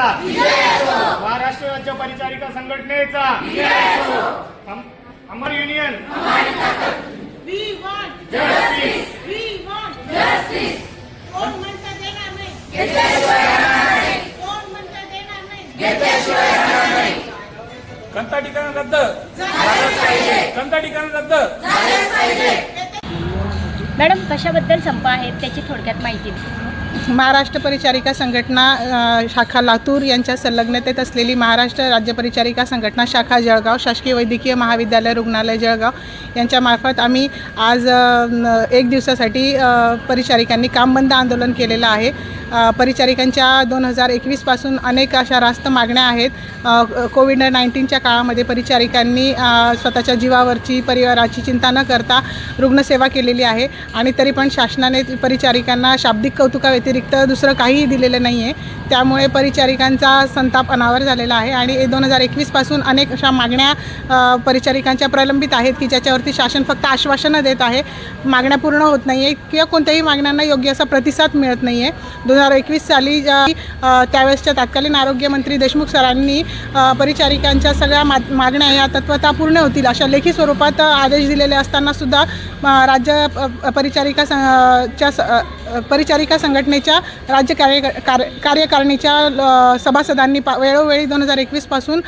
संघटनेचा महाराष्ट्र राज्य परिचारिका संघटनेचा Amar union We want justice we want Justice. कोण म्हणता देणार नाही घेतल्याशिवाय राहणार नाही. कोण म्हणता देणार नाही घेतल्याशिवाय राहणार नाही. कंटाटीकरण रद्द झालंच पाहिजे. कंटाटीकरण रद्द झालंच पाहिजे. मॅडम कशाबद्दल संप आहे त्याची थोडक्यात माहिती द्या. महाराष्ट्र परिचारिका संघटना शाखा लातूर यांच्या संलग्नतेत असलेली महाराष्ट्र राज्य परिचारिका संघटना शाखा जळगाव शासकीय वैद्यकीय महाविद्यालय रुग्णालय जळगाव यांच्यामार्फत आम्ही आज 1 दिवसासाठी परिचारिकांनी कामबंद आंदोलन केलेलं आहे. परिचारिकांच्या 2021 पासून अनेक अशा रास्त मागण्या आहेत. कोविड-19च्या काळामध्ये परिचारिकांनी स्वतःच्या जीवावरची परिवाराची चिंता न करता रुग्णसेवा केलेली आहे आणि तरी पण शासनाने परिचारिकांना शाब्दिक कौतुकाव्यतिरिक्त दुसरं काहीही दिलेलं नाही आहे. त्यामुळे परिचारिकांचा संताप अनावर झालेला आहे आणि 2021 पासून अनेक अशा मागण्या परिचारिकांच्या प्रलंबित आहेत की ज्याच्यावरती शासन फक्त आश्वासनं देत आहे. मागण्या पूर्ण होत नाही आहे किंवा कोणत्याही मागण्यांना योग्य असा प्रतिसाद मिळत नाही आहे. 2021 साली त्यावेळेसच्या तत्कालीन आरोग्यमंत्री देशमुख सरांनी परिचारिकांच्या सगळ्या मागण्या या तत्वतः पूर्ण होतील अशा लेखी स्वरूपात आदेश दिलेले असतानासुद्धा राज्य परिचारिका संघटनेच्या राज्य कार्यकारिणीच्या सभासदांनी वेळोवेळी 2021 पासून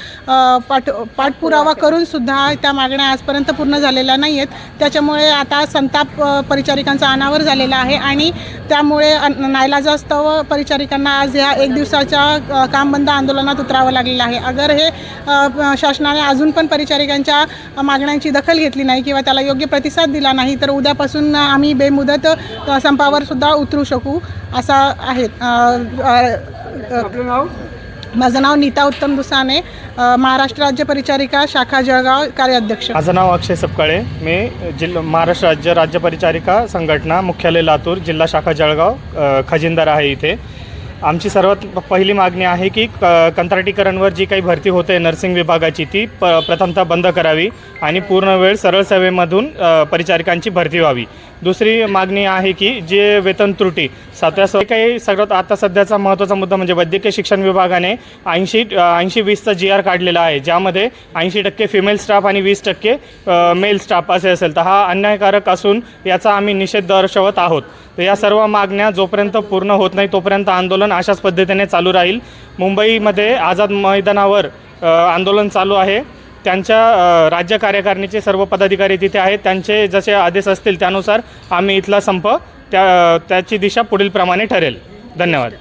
पाठपुरावा करूनसुद्धा त्या मागण्या आजपर्यंत पूर्ण झालेल्या नाही आहेत. त्याच्यामुळे आता संताप परिचारिकांचा अनावर झालेला आहे आणि त्यामुळे नाईलाजास्तव परिचारिकांना आज ह्या 1 दिवसाच्या कामबंद आंदोलनात उतरावं लागलेलं आहे. अगर हे शासनाने अजून पण परिचारिकांच्या मागण्यांची दखल घेतली नाही किंवा त्याला योग्य प्रतिसाद दिला नाही तर उद्यापासून आम्ही बेमुदत संपावर सुद्धा उतरू शकू असा आहे. आपलं नाव? माझं नाव नीता उत्तम दुसाने, महाराष्ट्र राज्य परिचारिका शाखा जळगाव कार्याध्यक्ष. माझं नाव अक्षय सपकाळे. मी महाराष्ट्र राज्य परिचारिका संघटना मुख्यालय लातूर जिल्हा शाखा जळगाव खजिनदार आहे इथे. आमची सर्वात पहिली मागणी आहे की कंत्राटीकरणवर जी काही भरती होते नर्सिंग विभागाची ती प्रथमतः बंद करावी आणि पूर्ण वेळ सरळ सेवेमधून परिचारिकांची भरती व्हावी. दुसरी मागणी आहे की जे वेतन त्रुटी 7व्या काही सगळ्यात आता सध्याचा महत्त्वाचा मुद्दा म्हणजे वैद्यकीय शिक्षण विभागाने 80-20चा GR काढलेला आहे ज्यामध्ये 80% फिमेल स्टाफ आणि 20% मेल स्टाफ असे असेल. तर हा अन्यायकारक असून याचा आम्ही निषेध दर्शवत आहोत. तर या सर्व मागण्या जोपर्यंत पूर्ण होत नाही तोपर्यंत आंदोलन अशाच पद्धतीने चालू राहील. मुंबईमध्ये आझाद मैदानावर आंदोलन चालू आहे. त्यांच्या राज्य कार्यकारिणीचे सर्व पदाधिकारी तिथे आहेत. त्यांचे जसे आदेश असतील त्यानुसार आम्ही इथला संप त्याची दिशा पुढील प्रमाणे ठरेल. धन्यवाद.